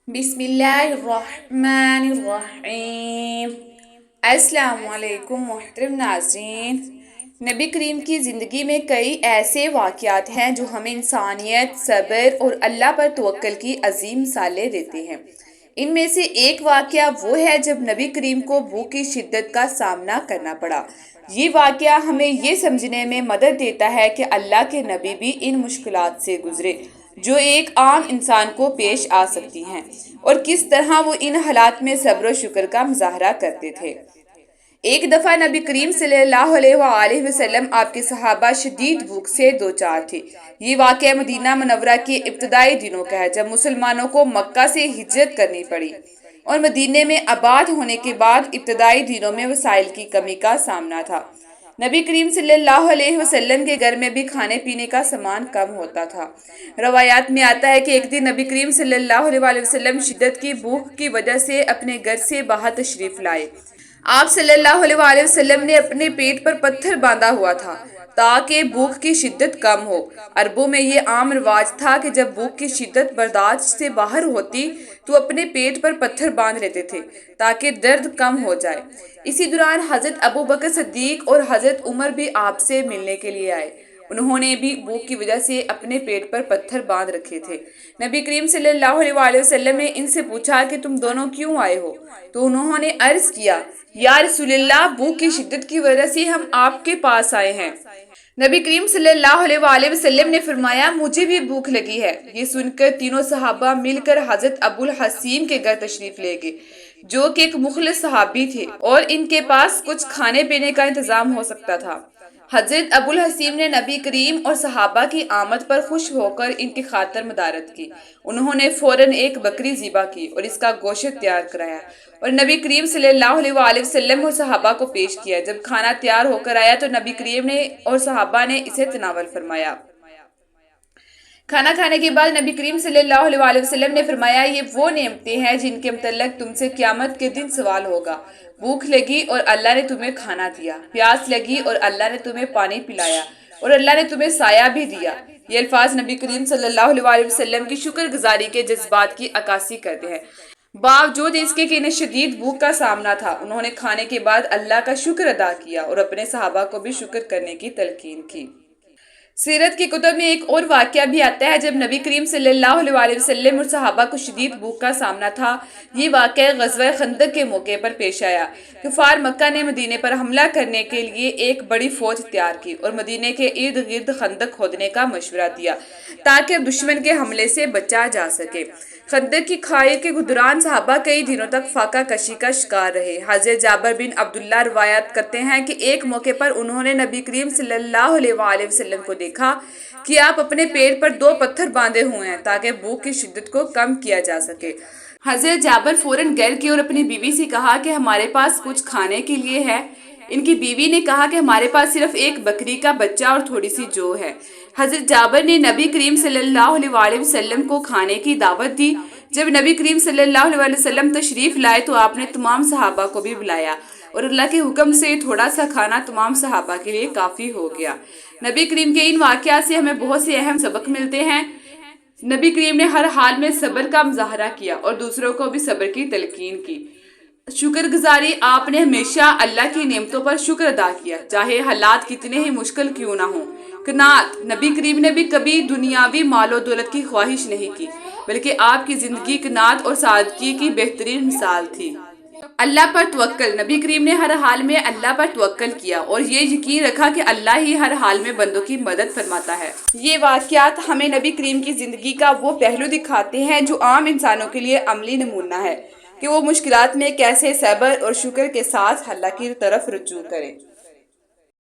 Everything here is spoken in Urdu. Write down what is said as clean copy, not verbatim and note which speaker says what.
Speaker 1: بسم اللہ الرحمن الرحیم۔ السلام علیکم محترم ناظرین۔ نبی کریم کی زندگی میں کئی ایسے واقعات ہیں جو ہمیں انسانیت، صبر اور اللہ پر توکل کی عظیم مثالیں دیتے ہیں۔ ان میں سے ایک واقعہ وہ ہے جب نبی کریم کو بھوک کی شدت کا سامنا کرنا پڑا۔ یہ واقعہ ہمیں یہ سمجھنے میں مدد دیتا ہے کہ اللہ کے نبی بھی ان مشکلات سے گزرے جو ایک عام انسان کو پیش آ سکتی ہیں، اور کس طرح وہ ان حالات میں صبر و شکر کا مظاہرہ کرتے تھے۔ ایک دفعہ نبی کریم صلی اللہ علیہ وآلہ وسلم آپ کے صحابہ شدید بھوک سے دوچار تھے۔ یہ واقعہ مدینہ منورہ کے ابتدائی دنوں کا ہے، جب مسلمانوں کو مکہ سے ہجرت کرنی پڑی اور مدینے میں آباد ہونے کے بعد ابتدائی دنوں میں وسائل کی کمی کا سامنا تھا۔ نبی کریم صلی اللہ علیہ وسلم کے گھر میں بھی کھانے پینے کا سامان کم ہوتا تھا۔ روایات میں آتا ہے کہ ایک دن نبی کریم صلی اللہ علیہ وسلم شدت کی بھوک کی وجہ سے اپنے گھر سے باہر تشریف لائے۔ آپ صلی اللہ علیہ وسلم نے اپنے پیٹ پر پتھر باندھا ہوا تھا تاکہ بھوک کی شدت کم ہو۔ عربوں میں یہ عام رواج تھا کہ جب بھوک کی شدت برداشت سے باہر ہوتی تو اپنے پیٹ پر پتھر باندھ لیتے تھے تاکہ درد کم ہو جائے۔ اسی دوران حضرت ابو بکر صدیق اور حضرت عمر بھی آپ سے ملنے کے لیے آئے۔ انہوں نے بھی بھوک کی وجہ سے اپنے پیٹ پر پتھر باندھ رکھے تھے۔ نبی کریم صلی اللہ علیہ وسلم نے ان سے پوچھا کہ تم دونوں کیوں آئے ہو؟ تو انہوں نے عرض کیا، یا رسول اللہ، بھوک کی شدت کی وجہ سے ہم آپ کے پاس آئے ہیں۔ نبی کریم صلی اللہ علیہ وسلم نے فرمایا، مجھے بھی بھوک لگی ہے۔ یہ سن کر تینوں صحابہ مل کر حضرت ابو الحسین کے گھر تشریف لے گئے، جو کہ ایک مخلص صحابی تھے اور ان کے پاس کچھ کھانے پینے کا انتظام ہو سکتا تھا۔ حضرت ابو الحسین نے نبی کریم اور صحابہ کی آمد پر خوش ہو کر ان کی خاطر مدارت کی۔ انہوں نے فوراً ایک بکری ذبح کی اور اس کا گوشت تیار کرایا اور نبی کریم صلی اللہ علیہ وسلم اور صحابہ کو پیش کیا۔ جب کھانا تیار ہو کر آیا تو نبی کریم نے اور صحابہ نے اسے تناول فرمایا۔ کھانا کھانے کے بعد نبی کریم صلی اللہ علیہ وسلم نے فرمایا، یہ وہ نعمتیں ہیں جن کے متعلق تم سے قیامت کے دن سوال ہوگا۔ بھوک لگی اور اللہ نے تمہیں کھانا دیا، پیاس لگی اور اللہ نے تمہیں پانی پلایا، اور اللہ نے تمہیں سایہ بھی دیا۔ یہ الفاظ نبی کریم صلی اللہ علیہ وسلم کی شکر گزاری کے جذبات کی عکاسی کرتے ہیں۔ باوجود اس کے کہ انہیں شدید بھوک کا سامنا تھا، انہوں نے کھانے کے بعد اللہ کا شکر ادا کیا اور اپنے صحابہ کو بھی شکر کرنے کی تلقین کی۔ سیرت کی کتب میں ایک اور واقعہ بھی آتا ہے جب نبی کریم صلی اللہ علیہ وسلم اور صحابہ کو شدید بھوک کا سامنا تھا۔ یہ واقعہ غزوہ خندق کے موقع پر پیش آیا۔ کفار مکہ نے مدینے پر حملہ کرنے کے لیے ایک بڑی فوج تیار کی اور مدینے کے ارد گرد خندق کھودنے کا مشورہ دیا تاکہ دشمن کے حملے سے بچا جا سکے۔ خندق کی کھائی کے دوران صحابہ کئی دنوں تک فاقہ کشی کا شکار رہے۔ حضرت جابر بن عبداللہ روایت کرتے ہیں کہ ایک موقع پر انہوں نے نبی کریم صلی اللہ علیہ وسلم کو دیکھا کہ آپ اپنے پیٹ پر 2 پتھر باندھے ہوئے ہیں تاکہ بھوک کی شدت کو کم کیا جا سکے۔ حضرت جابر فوراً گھر گئے اور اپنی بیوی سے کہا کہ ہمارے پاس کچھ کھانے کے لیے ہے۔ ان کی بیوی نے کہا کہ ہمارے پاس صرف ایک بکری کا بچہ اور تھوڑی سی جو ہے۔ حضرت جابر نے نبی کریم صلی اللہ علیہ وسلم کو کھانے کی دعوت دی۔ جب نبی کریم صلی اللہ علیہ وسلم تشریف لائے تو آپ نے تمام صحابہ کو بھی بلایا اور اللہ کے حکم سے تھوڑا سا کھانا تمام صحابہ کے لیے کافی ہو گیا۔ نبی کریم کے ان واقعات سے ہمیں بہت سے اہم سبق ملتے ہیں۔ نبی کریم نے ہر حال میں صبر کا مظاہرہ کیا اور دوسروں کو بھی صبر کی تلقین کی۔ شکر گزاری، آپ نے ہمیشہ اللہ کی نعمتوں پر شکر ادا کیا، چاہے حالات کتنے ہی مشکل کیوں نہ ہوں۔ قناعت، نبی کریم نے بھی کبھی دنیاوی مال و دولت کی خواہش نہیں کی، بلکہ آپ کی زندگی قناعت اور سادگی کی بہترین مثال تھی۔ اللہ پر توکل، نبی کریم نے ہر حال میں اللہ پر توکل کیا اور یہ یقین رکھا کہ اللہ ہی ہر حال میں بندوں کی مدد فرماتا ہے۔ یہ واقعات ہمیں نبی کریم کی زندگی کا وہ پہلو دکھاتے ہیں جو عام انسانوں کے لیے عملی نمونہ ہے کہ وہ مشکلات میں کیسے صبر اور شکر کے ساتھ اللہ کی طرف رجوع کریں۔